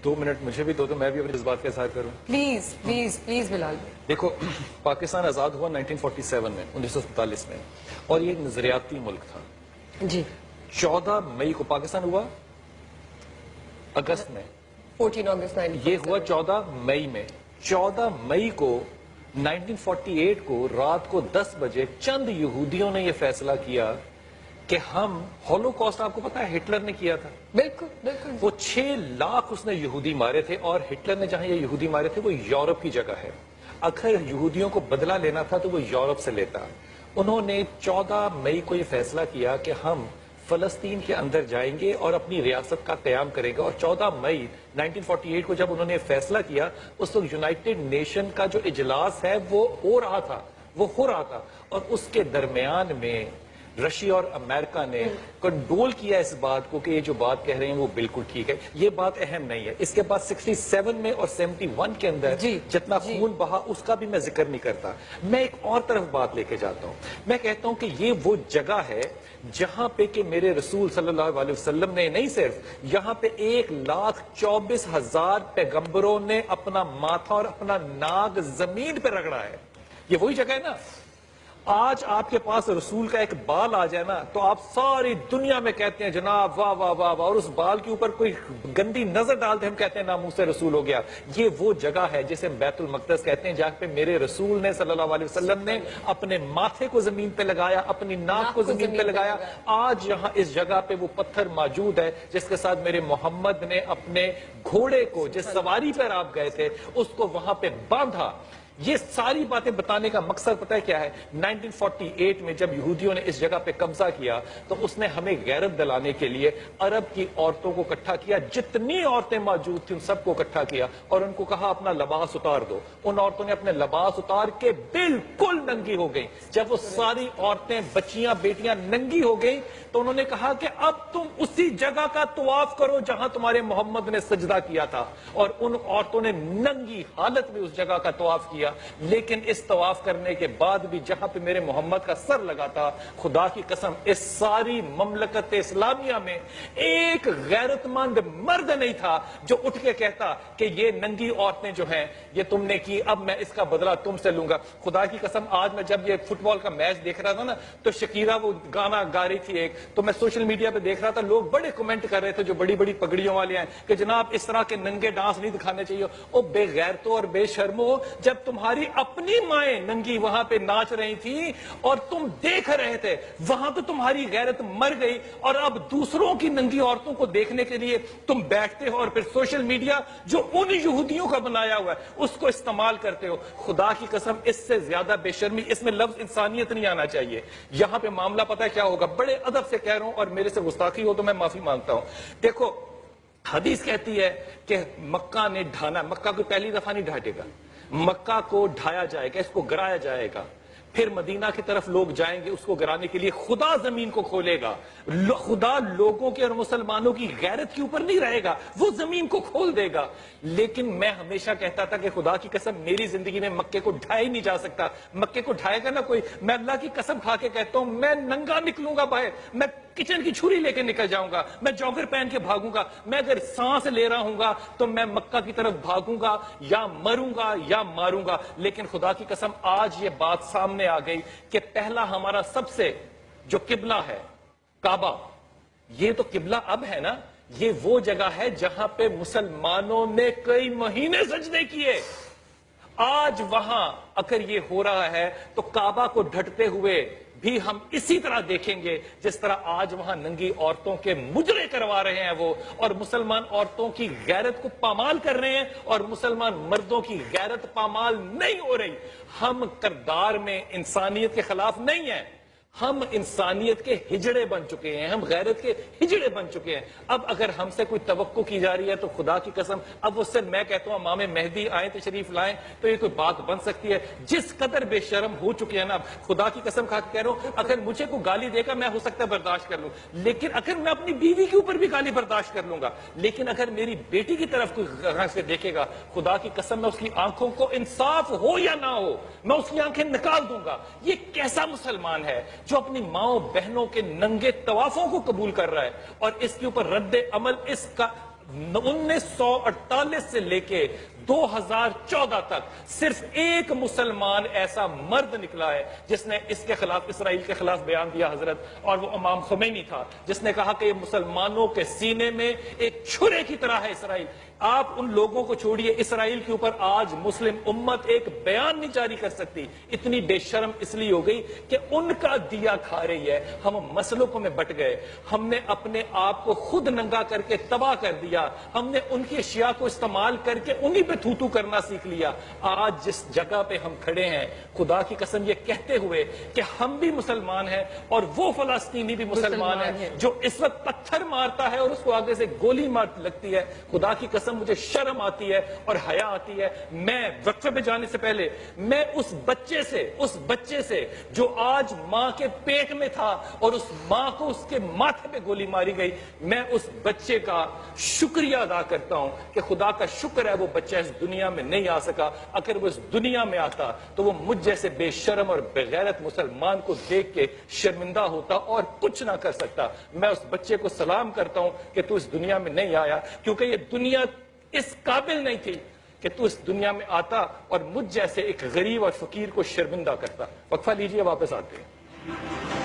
2 minute مجھے بھی دو تو میں بھی اپنے جذبات کا اظہار کروں. پلیز پلیز پلیز بلال. دیکھو پاکستان آزاد ہوا 1947 میں 1947 میں اور یہ ایک نظریاتی ملک تھا. جی 14 مئی کو پاکستان ہوا اگست میں 14 اگست یہ ہوا 14 مئی میں. 14 مئی کو 1948 کو رات کو 10 بجے چند یہودیوں نے یہ فیصلہ کیا کہ ہم ہولوکاسٹ آپ کو پتا ہے ہٹلر نے کیا تھا. بالکل بالکل. وہ 6 لاکھ اس نے یہودی مارے تھے اور ہٹلر نے جہاں یہ یہودی مارے تھے وہ یورپ کی جگہ ہے. اگر یہودیوں کو بدلہ لینا تھا تو وہ یورپ سے لیتا. انہوں نے 14 مئی کو یہ فیصلہ کیا کہ ہم فلسطین کے اندر جائیں گے اور اپنی ریاست کا قیام کریں گے. اور 14 مئی 1948 کو جب انہوں نے فیصلہ کیا اس وقت یونائٹڈ نیشن کا جو اجلاس ہے وہ ہو رہا تھا اور اس کے درمیان میں رشیا اور امریکہ نے کنٹرول کیا اس بات کو کہ یہ جو بات کہہ رہے ہیں وہ بالکل ٹھیک ہے. یہ بات اہم نہیں ہے. اس کے بعد 67 میں اور 71 کے اندر جتنا خون بہا اس کا بھی میں ذکر نہیں کرتا. میں ایک اور طرف بات لے کے جاتا ہوں. میں کہتا ہوں کہ یہ وہ جگہ ہے جہاں پہ کہ میرے رسول صلی اللہ علیہ وسلم نے نہیں صرف یہاں پہ 1,24,000 پیغمبروں نے اپنا ماتھا اور اپنا ناک زمین پہ رگڑا ہے. یہ وہی جگہ ہے نا. آج آپ کے پاس رسول کا ایک بال آ جائے نا تو آپ ساری دنیا میں کہتے ہیں جناب واہ واہ واہ واہ اور اس بال کے اوپر کوئی گندی نظر ڈالتے ہم کہتے ہیں ناموس رسول ہو گیا. یہ وہ جگہ ہے جسے بیت المقدس کہتے ہیں جہاں پہ میرے رسول نے صلی اللہ علیہ وسلم نے اپنے ماتھے کو زمین پہ لگایا, اپنی ناک کو زمین پہ لگایا. آج یہاں اس جگہ پہ وہ پتھر موجود ہے جس کے ساتھ میرے محمد نے اپنے گھوڑے کو جس سواری پر آپ گئے تھے اس کو وہاں پہ باندھا. یہ ساری باتیں بتانے کا مقصد پتہ ہے کیا ہے؟ 1948 میں جب یہودیوں نے اس جگہ پہ قبضہ کیا تو اس نے ہمیں غیرت دلانے کے لیے عرب کی عورتوں کو اکٹھا کیا. جتنی عورتیں موجود تھیں ان سب کو اکٹھا کیا اور ان کو کہا اپنا لباس اتار دو. ان عورتوں نے اپنے لباس اتار کے بالکل ننگی ہو گئیں. جب وہ ساری عورتیں بچیاں بیٹیاں ننگی ہو گئیں تو انہوں نے کہا کہ اب تم اسی جگہ کا طواف کرو جہاں تمہارے محمد نے سجدہ کیا تھا. اور ان عورتوں نے ننگی حالت میں اس جگہ کا طواف کیا. لیکن اس طواف کرنے کے بعد بھی جہاں پہ میرے محمد کا سر لگا تھا خدا کی قسم اس ساری مملکت اسلامیہ میں ایک غیرت مند مرد نہیں تھا جو اٹھ کے کہتا کہ یہ ننگی عورتیں جو ہیں یہ تم نے کی, اب میں اس کا بدلہ تم سے لوں گا. خدا کی قسم آج میں جب یہ فٹ بال کا میچ دیکھ رہا تھا نا تو شکیرہ وہ گانا گا رہی تھی ایک, تو میں سوشل میڈیا پہ دیکھ رہا تھا لوگ بڑے کمنٹ کر رہے تھے جو بڑی بڑی پگڑیوں والے ہیں کہ جناب اس طرح کے ننگے ڈانس نہیں دکھانے چاہیے. او بے غیرتوں اور بے شرمو, جب تمہاری اپنی مائیں ننگی وہاں پہ ناچ رہی تھی اور تم دیکھ رہے تھے وہاں تو تمہاری غیرت مر گئی اور اب دوسروں کی ننگی عورتوں کو دیکھنے کے لیے تم بیٹھتے ہو اور پھر سوشل میڈیا جو ان یہودیوں کا بنایا ہوا ہے اس کو استعمال کرتے ہو. خدا کی قسم اس سے زیادہ بے شرمی, اس میں لفظ انسانیت نہیں آنا چاہیے. یہاں پہ معاملہ پتہ ہے کیا ہوگا؟ بڑے ادب سے کہہ رہا ہوں اور میرے سے گستاخی ہو تو میں معافی مانگتا ہوں. دیکھو حدیث کہتی ہے کہ مکہ نے ڈھانا, مکہ کو پہلی دفعہ نہیں ڈھاٹے گا, مکہ کو ڈھایا جائے گا, اس کو گرایا جائے گا, پھر مدینہ کی طرف لوگ جائیں گے اس کو گرانے کے لیے. خدا زمین کو کھولے گا, خدا لوگوں کے اور مسلمانوں کی غیرت کے اوپر نہیں رہے گا, وہ زمین کو کھول دے گا. لیکن میں ہمیشہ کہتا تھا کہ خدا کی قسم میری زندگی میں مکے کو ڈھایا ہی نہیں جا سکتا. مکے کو ڈھائے گا نا کوئی, میں اللہ کی قسم کھا کے کہتا ہوں میں ننگا نکلوں گا باہر, میں کچن کی چھری لے کے نکل جاؤں گا, میں جاگر پہن کے بھاگوں گا. میں اگر سانس لے رہا ہوں گا تو میں مکہ کی طرف بھاگوں گا یا مروں گا یا ماروں گا. لیکن خدا کی قسم آج یہ بات سامنے آ گئی کہ پہلا ہمارا سب سے جو قبلہ ہے کعبہ, یہ تو قبلہ اب ہے نا, یہ وہ جگہ ہے جہاں پہ مسلمانوں نے کئی مہینے سجدے کیے. آج وہاں اگر یہ ہو رہا ہے تو کعبہ کو ڈھٹتے ہوئے بھی ہم اسی طرح دیکھیں گے جس طرح آج وہاں ننگی عورتوں کے مجرے کروا رہے ہیں وہ, اور مسلمان عورتوں کی غیرت کو پامال کر رہے ہیں اور مسلمان مردوں کی غیرت پامال نہیں ہو رہی. ہم کردار میں انسانیت کے خلاف نہیں ہیں, ہم انسانیت کے ہجڑے بن چکے ہیں, ہم غیرت کے ہجڑے بن چکے ہیں. اب اگر ہم سے کوئی توقع کی جا رہی ہے تو خدا کی قسم اب اس سے میں کہتا ہوں امام مہدی آئیں تشریف لائیں تو یہ کوئی بات بن سکتی ہے. جس قدر بے شرم ہو چکے ہیں نا, خدا کی قسم کھا کے کہہ رہا ہوں اگر مجھے کوئی گالی دے گا میں ہو سکتا ہے برداشت کر لوں, لیکن اگر میں اپنی بیوی کے اوپر بھی گالی برداشت کر لوں گا, لیکن اگر میری بیٹی کی طرف کوئی سے دیکھے گا خدا کی قسم میں اس کی آنکھوں کو انصاف ہو یا نہ ہو میں اس کی آنکھیں نکال دوں گا. یہ کیسا مسلمان ہے جو اپنی ماؤں بہنوں کے ننگے طوافوں کو قبول کر رہا ہے اور اس کے اوپر رد عمل اس کا 1948 سے لے کے 2014 تک صرف ایک مسلمان ایسا مرد نکلا ہے جس نے اس کے خلاف، اسرائیل کے خلاف بیان دیا حضرت، اور وہ امام خمینی تھا، جس نے کہا کہ یہ مسلمانوں کے سینے میں ایک چھرے کی طرح ہے اسرائیل۔ آپ ان لوگوں کو چھوڑیے، اسرائیل کے اوپر آج مسلم امت ایک بیان نہیں جاری کر سکتی، اتنی بے شرم اس لیے ہو گئی کہ ان کا دیا کھا رہی ہے۔ ہم مسلکوں میں بٹ گئے، ہم نے اپنے آپ کو خود ننگا کر کے تباہ کر دیا، ہم نے ان کی اشیاء کو استعمال کر کے انہی پہ تھوتو کرنا سیکھ لیا۔ آج جس جگہ پہ ہم کھڑے ہیں، خدا کی قسم یہ کہتے ہوئے کہ ہم بھی مسلمان ہیں اور وہ فلسطینی بھی مسلمان ہے جو اس وقت پتھر مارتا ہے اور اس کو آگے سے گولی مار لگتی ہے، خدا کی قسم مجھے شرم آتی ہے اور حیا آتی ہے۔ میں وقفے پہ جانے سے پہلے میں اس بچے سے جو آج ماں کے پیٹ میں تھا اور اس ماں کو اس کے ماتھے پہ گولی ماری گئی، میں اس بچے کا شکریہ ادا کرتا ہوں کہ خدا کا شکر ہے وہ بچہ اس دنیا میں نہیں آ سکا۔ اگر وہ اس دنیا میں آتا تو وہ مجھ جیسے بے شرم اور بغیرت مسلمان کو دیکھ کے شرمندہ ہوتا اور کچھ نہ کر سکتا۔ میں اس بچے کو سلام کرتا ہوں کہ تو اس دنیا میں نہیں آیا، کیونکہ یہ دنیا اس قابل نہیں تھی کہ تو اس دنیا میں آتا اور مجھ جیسے ایک غریب اور فقیر کو شرمندہ کرتا۔ وقفہ لیجئے، واپس آتے ہیں۔